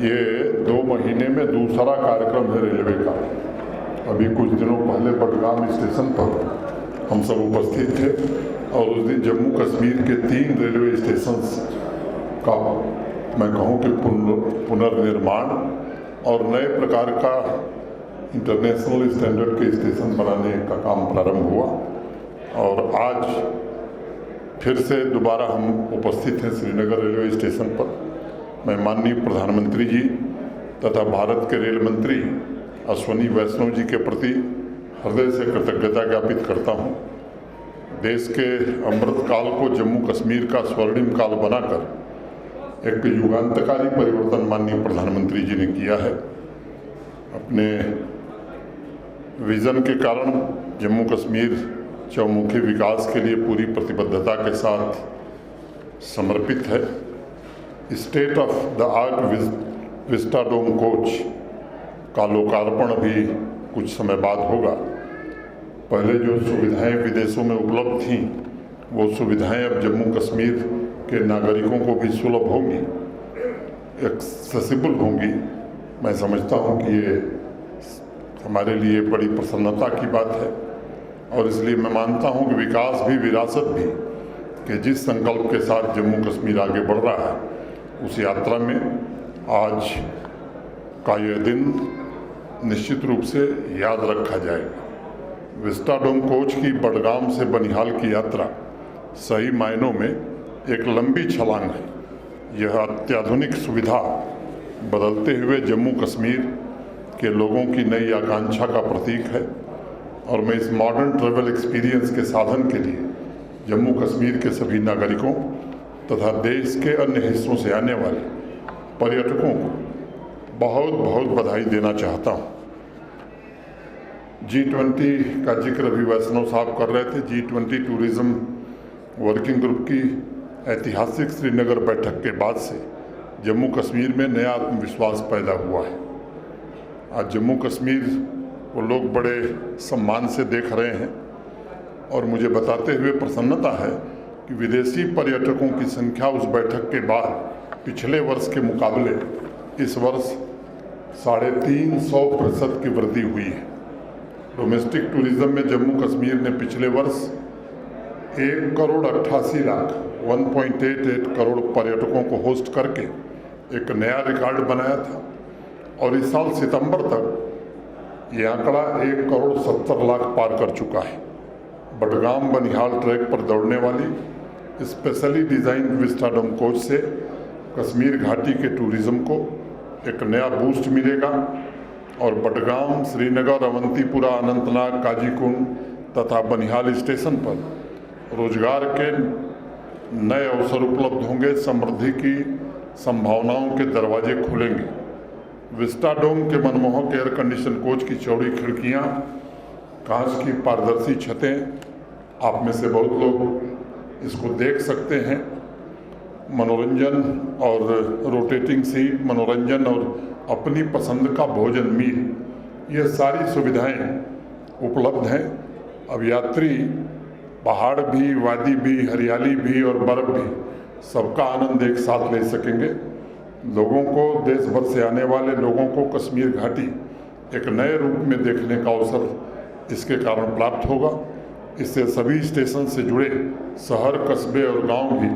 ये 2 महीने में दूसरा कार्यक्रम है रेलवे का। अभी कुछ दिनों पहले बडगाम स्टेशन पर हम सब उपस्थित थे और उस दिन जम्मू कश्मीर के 3 रेलवे स्टेशंस का मैं कहूँ कि पुनर्निर्माण और नए प्रकार का इंटरनेशनल स्टैंडर्ड के स्टेशन बनाने का काम प्रारंभ हुआ और आज फिर से दोबारा हम उपस्थित हैं श्रीनगर रेलवे स्टेशन पर। मैं माननीय प्रधानमंत्री जी तथा भारत के रेल मंत्री अश्विनी वैष्णव जी के प्रति हृदय से कृतज्ञता ज्ञापित करता हूँ। देश के अमृत काल को जम्मू कश्मीर का स्वर्णिम काल बनाकर एक युगांतकारी परिवर्तन माननीय प्रधानमंत्री जी ने किया है। अपने विज़न के कारण जम्मू कश्मीर चौमुखी विकास के लिए पूरी प्रतिबद्धता के साथ समर्पित है। State of the art vistadome coach का लोकार्पण भी कुछ समय बाद होगा। पहले जो सुविधाएं विदेशों में उपलब्ध थीं वो सुविधाएं अब जम्मू कश्मीर के नागरिकों को भी सुलभ होंगी, एक्सेसिबल होंगी। मैं समझता हूं कि ये हमारे लिए बड़ी प्रसन्नता की बात है और इसलिए मैं मानता हूं कि विकास भी विरासत भी कि जिस संकल्प के साथ जम्मू कश्मीर आगे बढ़ रहा है उस यात्रा में आज का यह दिन निश्चित रूप से याद रखा जाएगा। विस्टाडोम कोच की बडगाम से बनिहाल की यात्रा सही मायनों में एक लंबी छलांग है। यह अत्याधुनिक सुविधा बदलते हुए जम्मू कश्मीर के लोगों की नई आकांक्षा का प्रतीक है और मैं इस मॉडर्न ट्रैवल एक्सपीरियंस के साधन के लिए जम्मू कश्मीर के सभी नागरिकों तथा देश के अन्य हिस्सों से आने वाले पर्यटकों को बहुत बहुत बधाई देना चाहता हूँ। G20 का जिक्र अभी वैष्णव साहब कर रहे थे। G20 टूरिज़्म वर्किंग ग्रुप की ऐतिहासिक श्रीनगर बैठक के बाद से जम्मू कश्मीर में नया आत्मविश्वास पैदा हुआ है। आज जम्मू कश्मीर वो लोग बड़े सम्मान से देख रहे हैं और मुझे बताते हुए प्रसन्नता है कि विदेशी पर्यटकों की संख्या उस बैठक के बाद पिछले वर्ष के मुकाबले इस वर्ष 350% की वृद्धि हुई है। डोमेस्टिक टूरिज्म में जम्मू कश्मीर ने पिछले वर्ष 1,88,00,000 1.88 करोड़ पर्यटकों को होस्ट करके एक नया रिकॉर्ड बनाया था और इस साल सितंबर तक ये आंकड़ा 1,70,00,000 पार कर चुका है। बडगाम बनिहाल ट्रैक पर दौड़ने वाली स्पेशली डिज़ाइन विस्टाडोम कोच से कश्मीर घाटी के टूरिज़्म को एक नया बूस्ट मिलेगा और बडगाम, श्रीनगर, अवंतीपुरा, अनंतनाग, काजीकुंड तथा बनिहाल स्टेशन पर रोजगार के नए अवसर उपलब्ध होंगे। समृद्धि की संभावनाओं के दरवाजे खुलेंगे। विस्टाडोम के मनमोहक एयर कंडीशन कोच की चौड़ी खिड़कियाँ, कांच की पारदर्शी छतें, आप में से बहुत लोग इसको देख सकते हैं। मनोरंजन और रोटेटिंग सीट, मनोरंजन और अपनी पसंद का भोजन मील, ये सारी सुविधाएं उपलब्ध हैं। अब यात्री पहाड़ भी, वादी भी, हरियाली भी और बर्फ भी सबका आनंद एक साथ ले सकेंगे। लोगों को, देश भर से आने वाले लोगों को कश्मीर घाटी एक नए रूप में देखने का अवसर इसके कारण प्राप्त होगा। इससे सभी स्टेशन से जुड़े शहर, कस्बे और गांव भी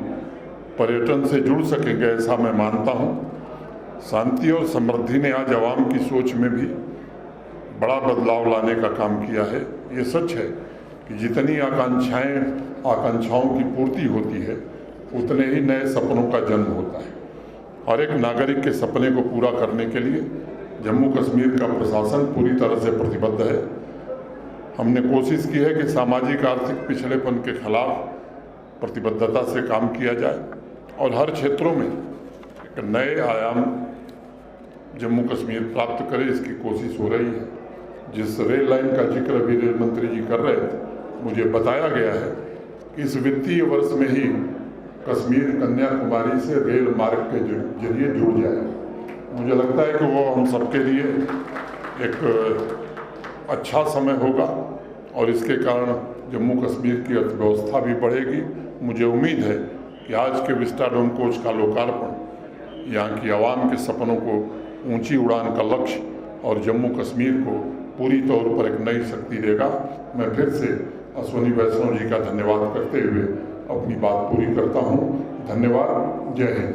पर्यटन से जुड़ सकेंगे, ऐसा मैं मानता हूं। शांति और समृद्धि ने आज आवाम की सोच में भी बड़ा बदलाव लाने का काम किया है। ये सच है कि जितनी आकांक्षाओं की पूर्ति होती है उतने ही नए सपनों का जन्म होता है। हर एक नागरिक के सपने को पूरा करने के लिए जम्मू कश्मीर का प्रशासन पूरी तरह से प्रतिबद्ध है। हमने कोशिश की है कि सामाजिक आर्थिक पिछड़ेपन के खिलाफ प्रतिबद्धता से काम किया जाए और हर क्षेत्रों में एक नए आयाम जम्मू कश्मीर प्राप्त करे, इसकी कोशिश हो रही है। जिस रेल लाइन का जिक्र अभी रेल मंत्री जी कर रहे थे, मुझे बताया गया है कि इस वित्तीय वर्ष में ही कश्मीर कन्याकुमारी से रेल मार्ग के जरिए जुड़ जाए। मुझे लगता है कि वो हम सबके लिए एक अच्छा समय होगा और इसके कारण जम्मू कश्मीर की अर्थव्यवस्था भी बढ़ेगी। मुझे उम्मीद है कि आज के विस्टाडोम कोच का लोकार्पण यहाँ की आवाम के सपनों को ऊंची उड़ान का लक्ष्य और जम्मू कश्मीर को पूरी तौर पर एक नई शक्ति देगा। मैं फिर से अश्विनी वैष्णव जी का धन्यवाद करते हुए अपनी बात पूरी करता हूँ। धन्यवाद। जय हिंद।